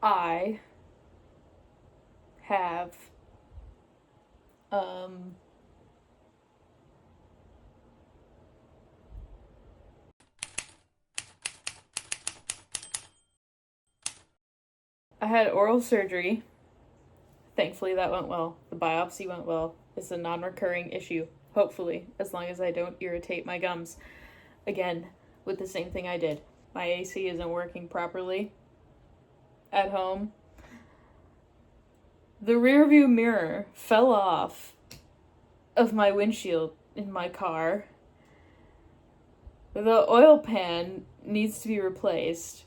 I have um I had oral surgery. Thankfully that went well. The biopsy went well. It's a non-recurring issue, hopefully, as long as I don't irritate my gums again with the same thing I did. My AC isn't working properly at home. The rearview mirror fell off of my windshield in my car. The oil pan needs to be replaced.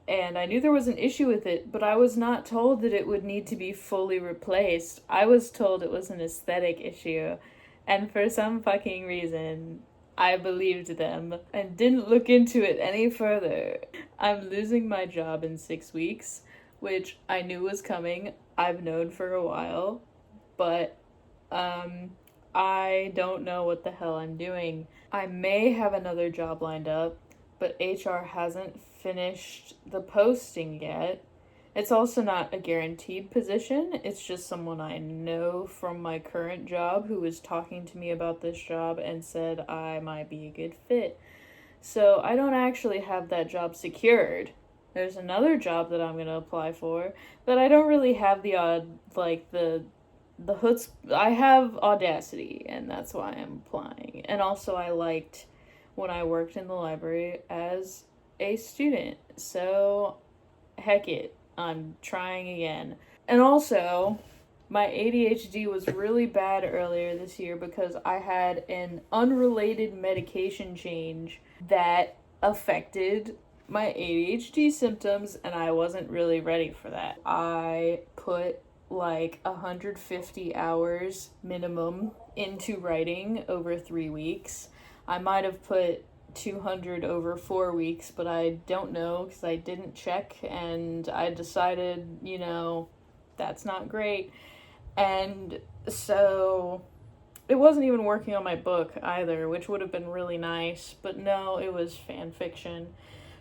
And I knew there was an issue with it, but I was not told that it would need to be fully replaced. I was told it was an aesthetic issue. And for some fucking reason, I believed them and didn't look into it any further. I'm losing my job in 6 weeks, which I knew was coming. I've known for a while, but I don't know what the hell I'm doing. I may have another job lined up, but HR hasn't finished the posting yet. It's also not a guaranteed position. It's just someone I know from my current job who was talking to me about this job and said I might be a good fit. So I don't actually have that job secured. There's another job that I'm going to apply for, but I don't really have the hoods. I have audacity, and that's why I'm applying. And also I liked when I worked in the library as a student. So heck it, I'm trying again. And also, my ADHD was really bad earlier this year because I had an unrelated medication change that affected my ADHD symptoms, and I wasn't really ready for that. I put like 150 hours minimum into writing over 3 weeks. I might have put 200 over 4 weeks, but I don't know because I didn't check, and I decided, that's not great. And so it wasn't even working on my book either, which would have been really nice, but no, it was fan fiction.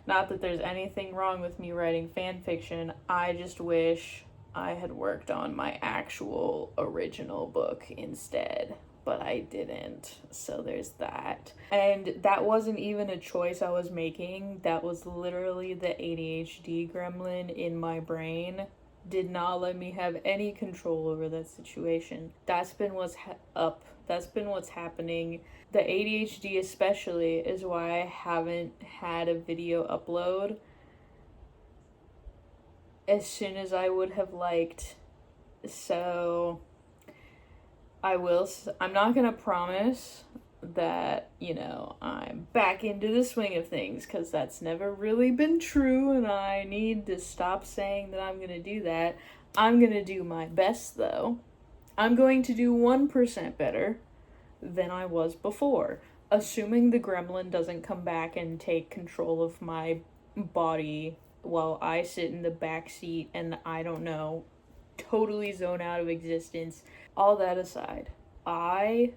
Not that there's anything wrong with me writing fan fiction, I just wish I had worked on my actual original book instead. But I didn't, so there's that. And that wasn't even a choice I was making. That was literally the ADHD gremlin in my brain did not let me have any control over that situation. That's been what's up. That's been what's happening. The ADHD especially is why I haven't had a video upload as soon as I would have liked. So I'm not gonna promise that, I'm back into the swing of things, because that's never really been true, and I need to stop saying that I'm gonna do that. I'm gonna do my best, though. I'm going to do 1% better than I was before, assuming the gremlin doesn't come back and take control of my body while I sit in the back seat and, I don't know, totally zone out of existence. All that aside, I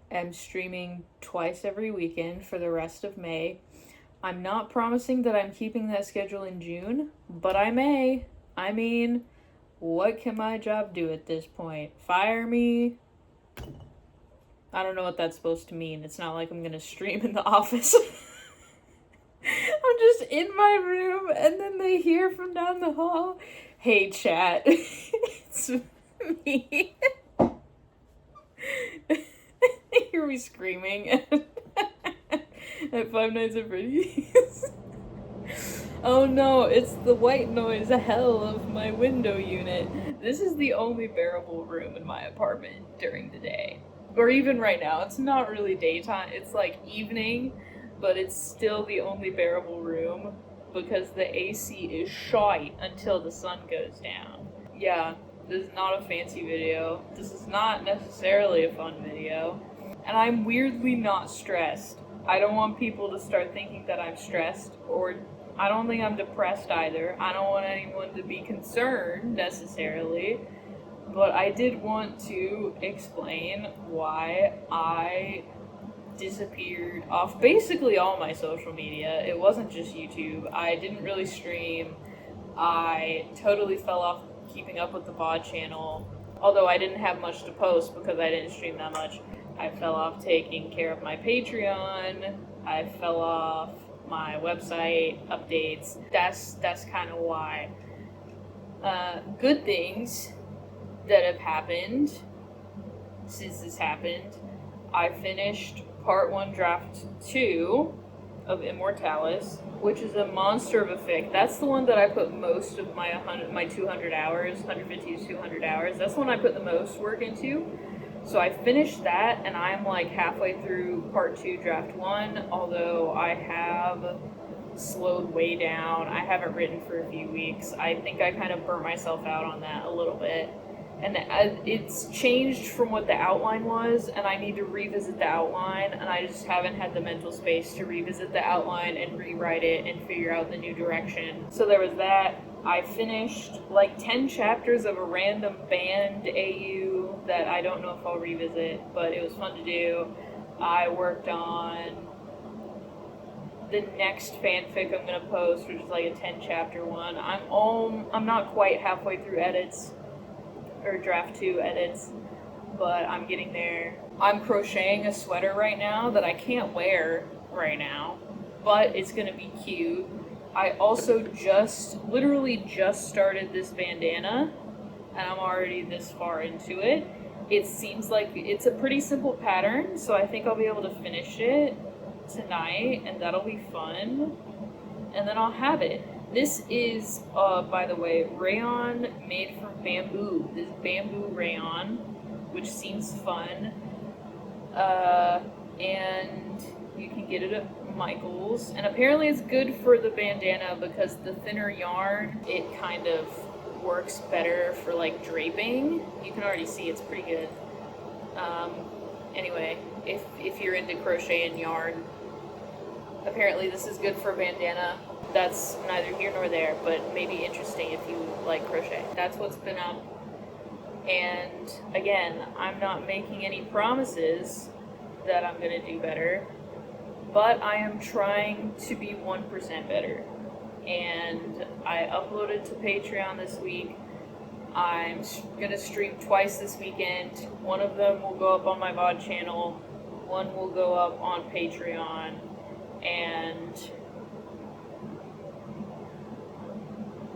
am streaming twice every weekend for the rest of May. I'm not promising that I'm keeping that schedule in June, but I may. I mean, what can my job do at this point? Fire me? I don't know what that's supposed to mean. It's not like I'm gonna stream in the office. I'm just in my room, and then they hear from down the hall, "Hey, chat, it's me." They hear me screaming at Five Nights at Freddy's. Oh no, it's the white noise hell of my window unit. This is the only bearable room in my apartment during the day. Or even right now, it's not really daytime, it's like evening, but it's still the only bearable room because the AC is shite until the sun goes down. Yeah, this is not a fancy video. This is not necessarily a fun video. And I'm weirdly not stressed. I don't want people to start thinking that I'm stressed, or I don't think I'm depressed either. I don't want anyone to be concerned necessarily. But I did want to explain why I disappeared off basically all my social media. It wasn't just YouTube. I didn't really stream. I totally fell off keeping up with the VOD channel, although I didn't have much to post because I didn't stream that much. I fell off taking care of my Patreon. I fell off my website updates. That's kind of why. Good things that have happened since this happened. I finished part 1 draft 2 of Immortalis, which is a monster of a fic. That's the one that I put most of my 200 hours, 150 to 200 hours. That's the one I put the most work into. So I finished that, and I'm like halfway through part 2 draft 1, although I have slowed way down. I haven't written for a few weeks. I think I kind of burnt myself out on that a little bit. And it's changed from what the outline was, and I need to revisit the outline, and I just haven't had the mental space to revisit the outline and rewrite it and figure out the new direction. So there was that. I finished like 10 chapters of a random band AU that I don't know if I'll revisit, but it was fun to do. I worked on the next fanfic I'm gonna post, which is like a 10 chapter one. I'm not quite halfway through edits, or draft 2 edits, but I'm getting there. I'm crocheting a sweater right now that I can't wear right now, but it's gonna be cute. I also literally just started this bandana, and I'm already this far into it. It seems like it's a pretty simple pattern, so I think I'll be able to finish it tonight, and that'll be fun. And then I'll have it. This is, by the way, rayon made from bamboo. This bamboo rayon, which seems fun. And you can get it at Michael's. And apparently it's good for the bandana because the thinner yarn, it kind of works better for like draping. You can already see it's pretty good. Anyway, if you're into crochet and yarn, apparently this is good for bandana. That's neither here nor there, but maybe interesting if you like crochet. That's what's been up. And again, I'm not making any promises that I'm gonna do better, but I am trying to be 1% better. And I uploaded to Patreon this week. I'm gonna stream twice this weekend. One of them will go up on my VOD channel, one will go up on Patreon, and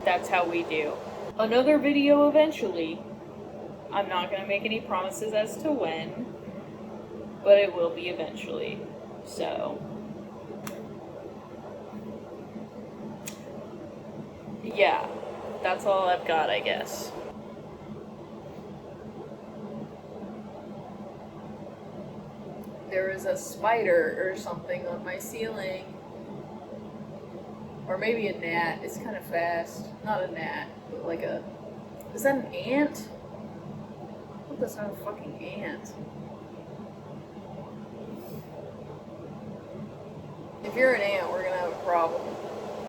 that's how we do. Another video eventually. I'm not gonna make any promises as to when, but it will be eventually. So, yeah, that's all I've got, I guess. There is a spider or something on my ceiling. Or maybe a gnat. It's kind of fast. Not a gnat, but like a... Is that an ant? I hope that's not a fucking ant. If you're an ant, we're gonna have a problem.